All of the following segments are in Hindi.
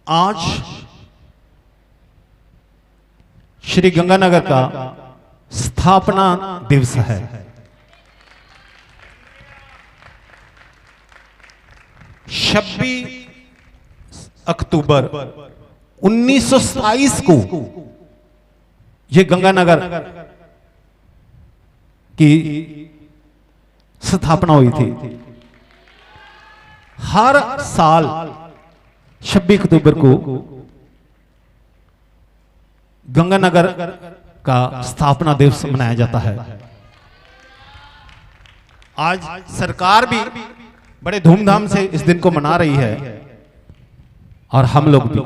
आज श्री गंगानगर का स्थापना दिवस है। 26 अक्टूबर 1927 को यह गंगानगर की स्थापना हुई थी। हर साल 26 अक्टूबर को गंगानगर का स्थापना दिवस मनाया जाता है। आज सरकार भी बड़े धूमधाम से इस दिन को मना रही है और हम लोग भी।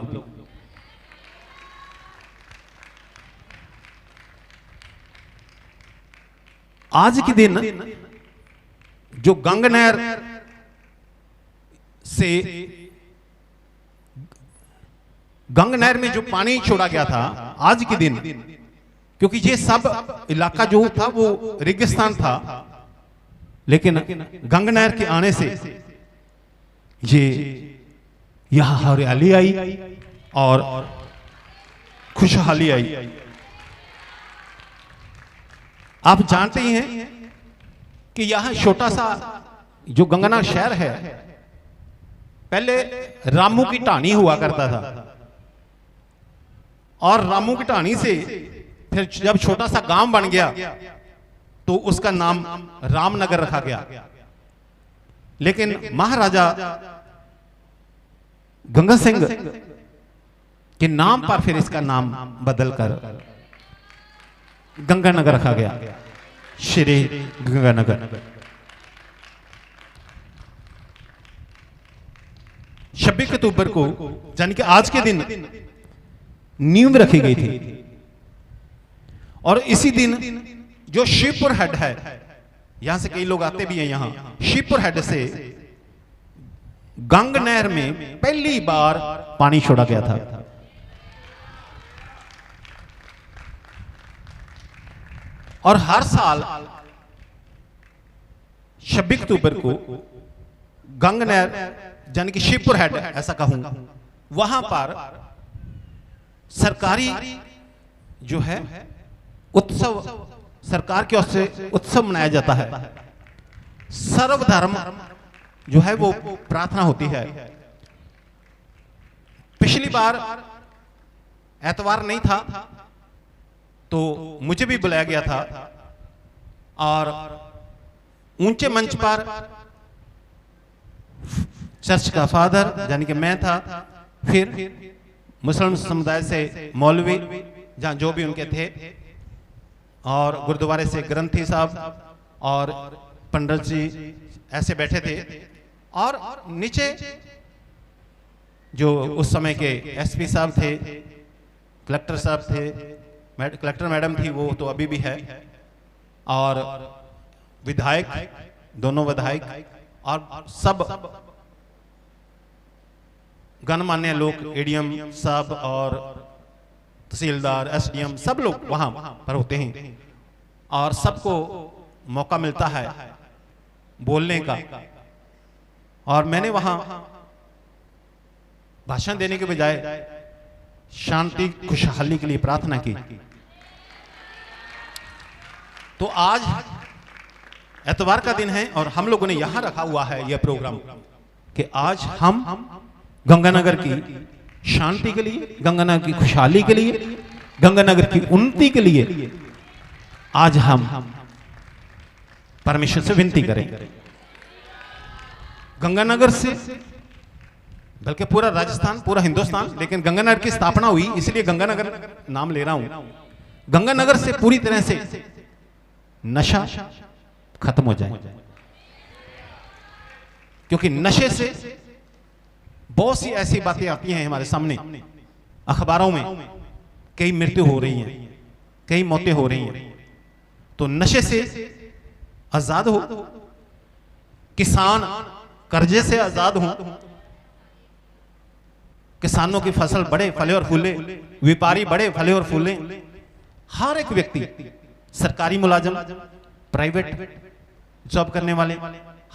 आज के दिन जो गंगनहर से गंगनहर में जो पानी छोड़ा गया था आज के दिन, क्योंकि ये सब इलाका जो था वो रेगिस्तान था, लेकिन गंगनहर के आने से ये यहां हरियाली आई और खुशहाली आई। आप जानते ही हैं कि यहां छोटा सा जो गंगानगर शहर है, पहले रामू की ढाणी हुआ करता था और रामू की ढाणी से फिर जब छोटा सा गांव बन गया तो उसका नाम रामनगर रखा गया। लेकिन महाराजा गंगा सिंह के नाम पर फिर इसका नाम बदलकर गंगानगर रखा गया, श्री गंगानगर। 26 अक्टूबर को यानी कि आज के दिन नींव रखी गई थी और इसी दिन जो शिवपुर हेड है, यहां से कई लोग आते भी हैं, यहां शिवपुर हेड से गंगनहर में पहली बार पानी छोड़ा गया था। और हर साल 26 अक्टूबर को गंगनहर यानी कि शिवपुर हेड ऐसा कहूं, वहां पर सरकारी जो है उत्सव, सरकार की ओर से उत्सव मनाया जाता है। सर्वधर्म जो है वो प्रार्थना होती है। पिछली बार एतवार नहीं था तो मुझे भी बुलाया गया था और ऊंचे मंच पर चर्च का फादर यानी कि मैं था, फिर मुस्लिम समुदाय से मौलवी जहां जो भी उनके थे, और गुरुद्वारे से ग्रंथी साहब और पंडित जी ऐसे बैठे थे, और नीचे जो उस समय के एसपी साहब थे, कलेक्टर साहब थे, कलेक्टर मैडम थी, वो तो अभी भी है, और विधायक, दोनों विधायक और सब गणमान्य लोग, एडीएम साहब और तहसीलदार, एसडीएम, सब लोग वहां पर होते हैं और सबको मौका मिलता है बोलने का। और मैंने वहां भाषण देने के बजाय शांति खुशहाली के लिए प्रार्थना की। तो आज एतवार का दिन है और हम लोगों ने यहां रखा हुआ है यह प्रोग्राम कि आज हम गंगानगर की शांति के लिए, गंगानगर की खुशहाली के लिए, गंगानगर की उन्नति के लिए आज हम परमेश्वर से विनती करें। गंगानगर से, बल्कि पूरा राजस्थान, पूरा हिंदुस्तान, लेकिन गंगानगर की स्थापना हुई इसलिए गंगानगर नाम ले रहा हूं। गंगानगर से पूरी तरह से नशा खत्म हो जाए, क्योंकि नशे से बहुत सी ऐसी बातें आती हैं हमारे सामने, अखबारों में कई मृत्यु हो रही हैं, कई मौतें हो रही हैं। तो नशे से आजाद हो, किसान कर्जे से आजाद हो, किसानों की फसल बड़े फले और फूले, व्यापारी बड़े फले और फूले, हर एक व्यक्ति, सरकारी मुलाजिम, प्राइवेट जॉब करने वाले,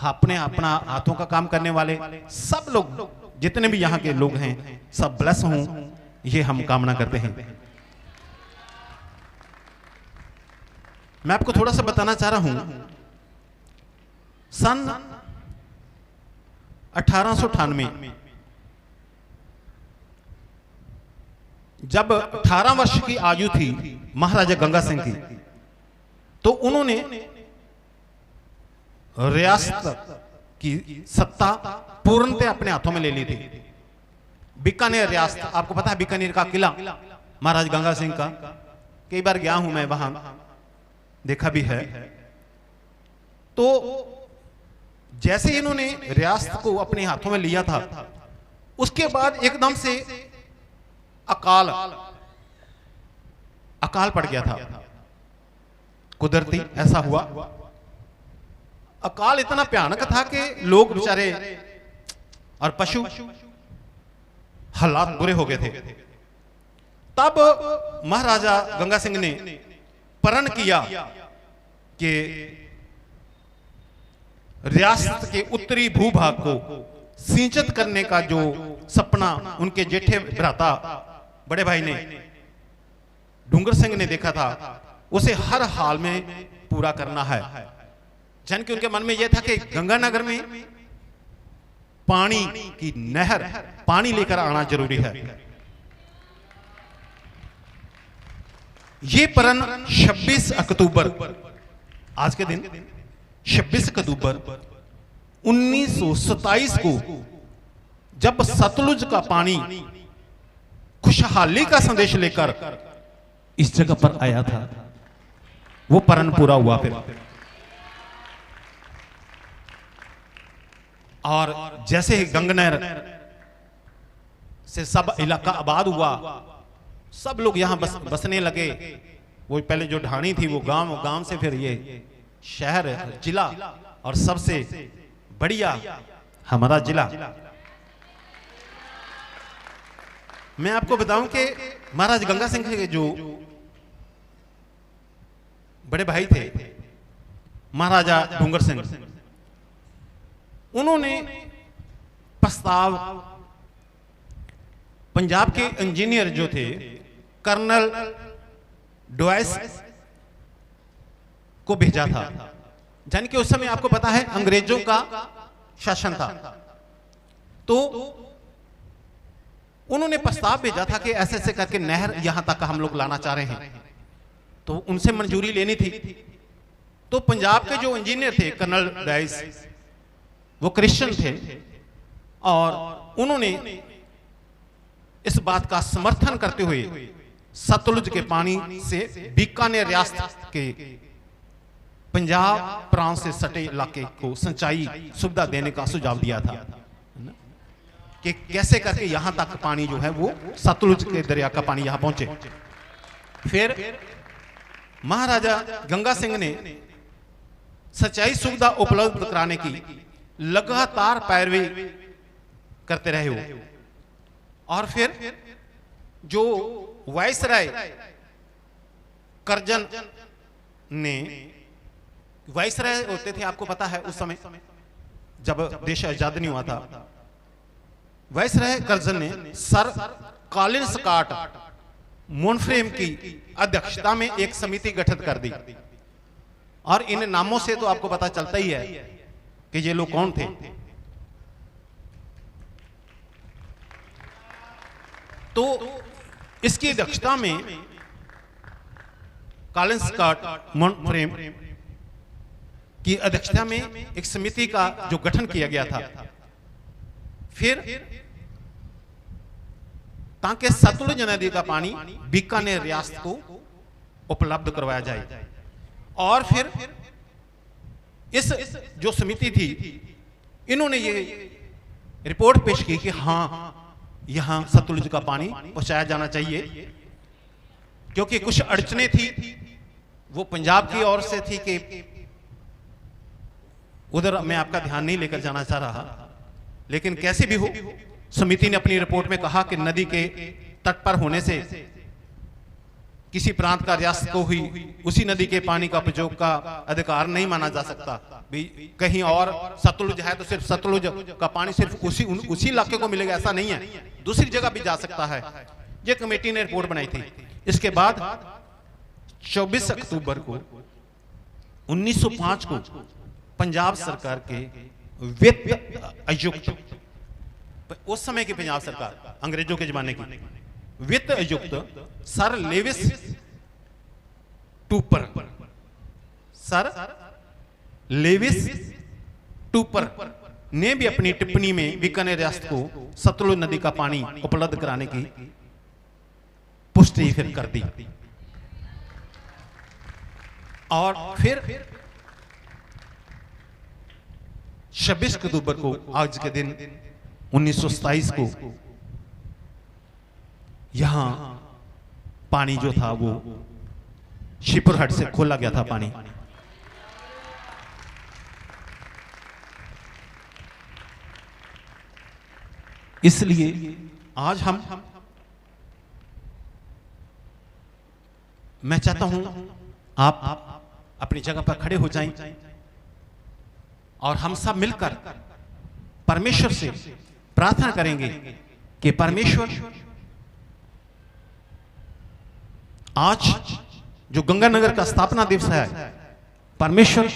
अपने अपना हाथों का काम करने वाले, सब लोग जितने भी यहाँ के लोग हैं सब ब्लेस हों, ये हम कामना करते हैं। मैं आपको थोड़ा सा बताना चाह रहा हूं, सन 1898 जब 18 वर्ष की आयु थी महाराजा गंगा सिंह की, तो उन्होंने रियासत की सत्ता पूर्णतः अपने हाथों में ले ली थी। बीकानेर रियासत, आपको पता है बीकानेर का किला महाराज गंगा सिंह का, कई बार गया हूं मैं, वहां देखा भी है। तो जैसे इन्होंने रियासत को अपने हाथों में लिया था, उसके बाद एकदम से अकाल पड़ गया था। कुदरती ऐसा हुआ, अकाल इतना भयानक था कि लोग बेचारे और पशु हालात बुरे हो गए थे। तब महाराजा गंगा सिंह ने प्रण किया कि रियासत के उत्तरी भूभाग को सिंचित करने का जो सपना उनके जेठे भ्राता बड़े भाई ने डूंगर सिंह ने देखा था, उसे हर हाल में पूरा करना है। जन के उनके मन में यह था कि गंगानगर में पानी की नहर, पानी लेकर आना जरूरी है। ये प्रण 26 अक्टूबर, आज के दिन 26 अक्टूबर 1927 को, जब सतलुज का पानी खुशहाली का संदेश लेकर इस जगह पर आया था, वो प्रण पूरा हुआ फिर। और जैसे ही गंगनहर से सब इलाका आबाद हुआ, सब लोग यहां बसने लगे। वो पहले जो ढाणी थी वो गांव, गांव से फिर ये शहर, जिला, और सबसे बढ़िया हमारा जिला। मैं आपको बताऊं कि महाराज गंगा सिंह के जो बड़े भाई थे महाराजा डूंगर सिंह, उन्होंने प्रस्ताव पंजाब के इंजीनियर जो थे कर्नल डॉयस को भेजा था। यानी कि उस समय आपको पता है अंग्रेजों का शासन था, तो उन्होंने प्रस्ताव भेजा था कि ऐसे ऐसे करके नहर यहां तक हम लोग लाना चाह रहे हैं, तो उनसे मंजूरी लेनी थी। तो पंजाब के जो इंजीनियर थे कर्नल डॉयस, वो क्रिश्चियन थे, और उन्होंने इस बात का समर्थन करते हुए सतलुज के पानी से बीकानेर रियासत के पंजाब प्रांत से सटे इलाके को सिंचाई सुविधा देने का सुझाव दिया था कि कैसे करके यहां तक पानी जो है वो सतलुज के दरिया का पानी यहां पहुंचे। फिर महाराजा गंगा सिंह ने सिंचाई सुविधा उपलब्ध कराने की लगातार पैरवी करते रहे हो, और फिर जो वायसराय कर्जन ने, वायसराय होते थे आपको पता है उस समय जब देश आजाद नहीं हुआ था, वायसराय कर्जन ने सर कॉलिन स्कॉट मोनफ्रेम की अध्यक्षता में एक समिति गठित कर दी, और इन नामों से तो आपको पता चलता ही है कि ये लोग कौन थे। तो इसकी अध्यक्षता में कॉलिन स्कॉट मोनफ्रेम की अध्यक्षता में एक समिति का जो गठन किया गया था, फिर ताकि सतलुज नदी का पानी बीकानेर रियासत को उपलब्ध करवाया जाए। और फिर इस जो समिति थी, इन्होंने ये रिपोर्ट पेश की कि हां यहां सतलुज का पानी पहुंचाया जाना चाहिए, क्योंकि कुछ अड़चने थी वो पंजाब की ओर से थी कि उधर मैं आपका ध्यान नहीं लेकर जाना चाह रहा, लेकिन कैसे भी हो समिति ने अपनी रिपोर्ट में कहा कि नदी के तट पर होने से किसी प्रांत का रियासत को ही उसी नदी के पानी का उपयोग का अधिकार नहीं माना जा सकता। भी कहीं और सतलुज है तो सिर्फ सतलुज का पानी सिर्फ उसी इलाके को मिलेगा, ऐसा नहीं है, दूसरी जगह भी जा सकता है। ये कमेटी ने रिपोर्ट बनाई थी। इसके बाद 24 अक्टूबर को 1905 को पंजाब सरकार के वित्त आयुक्त, उस समय की पंजाब सरकार, अंग्रेजों के जमाने की, वित्त आयुक्त सर लेविस टूपर, सर लेविस टूपर ने भी अपनी टिप्पणी में बीकानेर रियासत को सतलुज नदी का पानी उपलब्ध कराने की पुष्टि फिर कर दी। और फिर 26 अक्टूबर को, आज के दिन 1927 को, यहां पानी जो था वो शिपरहट से खोला गया था पानी। इसलिए आज मैं चाहता हूं आप अपनी जगह पर खड़े हो जाएं और हम सब मिलकर परमेश्वर से प्रार्थना करेंगे कि परमेश्वर आज जो गंगानगर का स्थापना दिवस है, परमेश्वर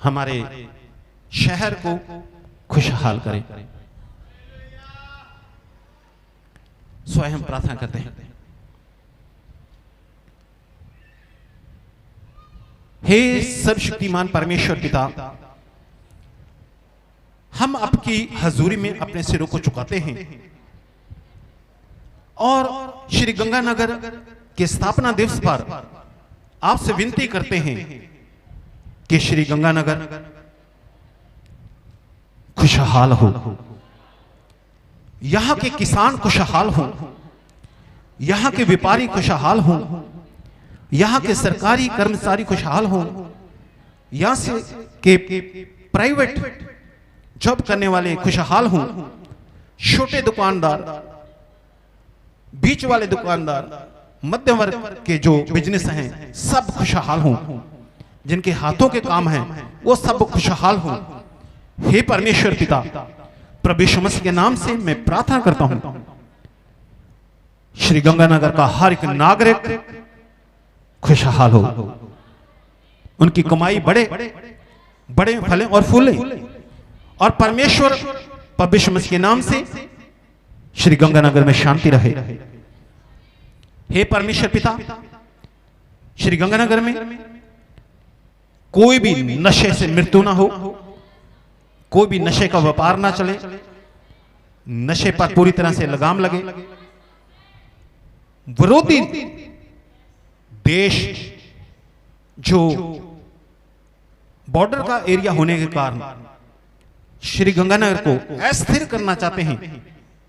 हमारे शहर को खुशहाल करे। स्वयं प्रार्थना करते हैं। हे सर्वशक्तिमान परमेश्वर पिता, हम आपकी हजूरी में अपने सिरों को झुकाते हैं और श्री गंगानगर के स्थापना दिवस पर आपसे विनती करते हैं कि श्री गंगानगर खुशहाल हो, यहां के किसान खुशहाल हो, यहां के व्यापारी खुशहाल हो, यहां के सरकारी कर्मचारी खुशहाल हो, यहां से के प्राइवेट जॉब करने वाले खुशहाल हो, छोटे दुकानदार, बीच वाले दुकानदार, मध्य वर्ग के जो बिजनेस हैं सब खुशहाल हो, जिनके हाथों के काम हैं वो सब खुशहाल हो। हे परमेश्वर पिता, प्रभु यीशु मसीह के नाम से मैं प्रार्थना करता हूं, श्री गंगानगर का हर एक नागरिक खुशहाल हो, उनकी कमाई बढ़े, बड़े फले और फूले, और परमेश्वर प्रभु यीशु मसीह के नाम से श्री गंगानगर में शांति रहे। हे परमेश्वर पिता, श्री गंगानगर में कोई भी नशे से मृत्यु ना हो, कोई भी नशे का व्यापार ना चले, नशे पर पूरी तरह से लगाम लगे। विरोधी देश जो बॉर्डर का एरिया होने के कारण श्री गंगानगर को अस्थिर करना चाहते हैं,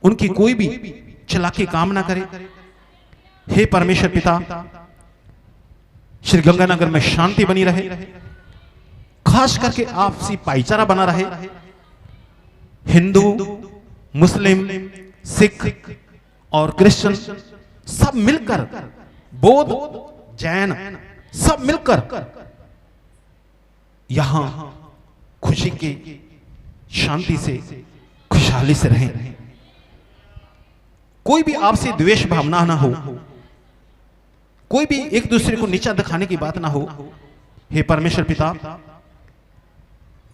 उनकी कोई भी चालाकी काम ना करे। हे परमेश्वर पिता, श्री गंगानगर में शांति बनी रहे, खास करके आपसी भाईचारा बना रहे। हिंदू, मुस्लिम, सिख और क्रिश्चियन सब मिलकर, बौद्ध, जैन सब मिलकर यहां खुशी की शांति से, खुशहाली से रहें। कोई भी आपसी द्वेष भावना ना हो, कोई भी एक दूसरे को नीचा दिखाने की बात ना हो। हे परमेश्वर पिता,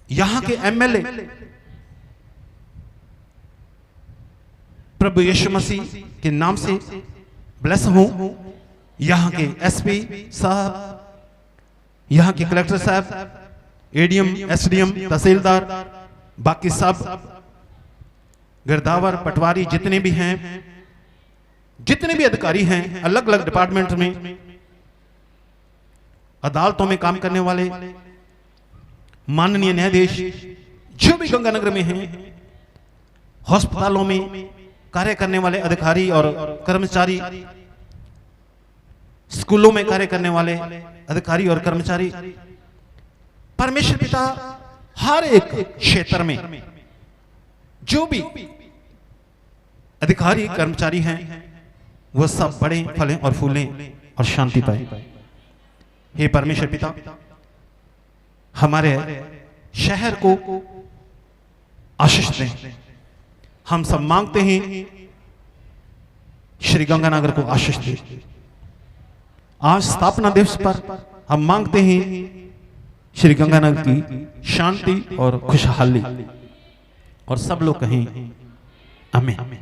यहां के एमएलए प्रभु यीशु मसीह के नाम से ब्लेस हो, यहां के एसपी साहब, यहां के कलेक्टर साहब, एडीएम, एसडीएम, तहसीलदार, बाकी सब गिरदावर, पटवारी जितने भी हैं, जितने भी अधिकारी हैं अलग अलग डिपार्टमेंट में, अदालतों में काम करने वाले, माननीय न्यायाधीश जो भी गंगानगर में हैं, अस्पतालों में कार्य करने वाले अधिकारी और कर्मचारी, स्कूलों में कार्य करने वाले अधिकारी और कर्मचारी, परमेश्वर पिता हर एक क्षेत्र में जो भी अधिकारी कर्मचारी हैं वो सब बढ़े, फलें और फूलें और शांति पाए। हे परमेश्वर पिता, हमारे शहर को आशीष दें। हम सब मांगते हैं श्री गंगानगर को आशीष दें। आज स्थापना दिवस पर हम मांगते हैं श्री गंगानगर की शांति और खुशहाली, और सब लोग कहें आमीन।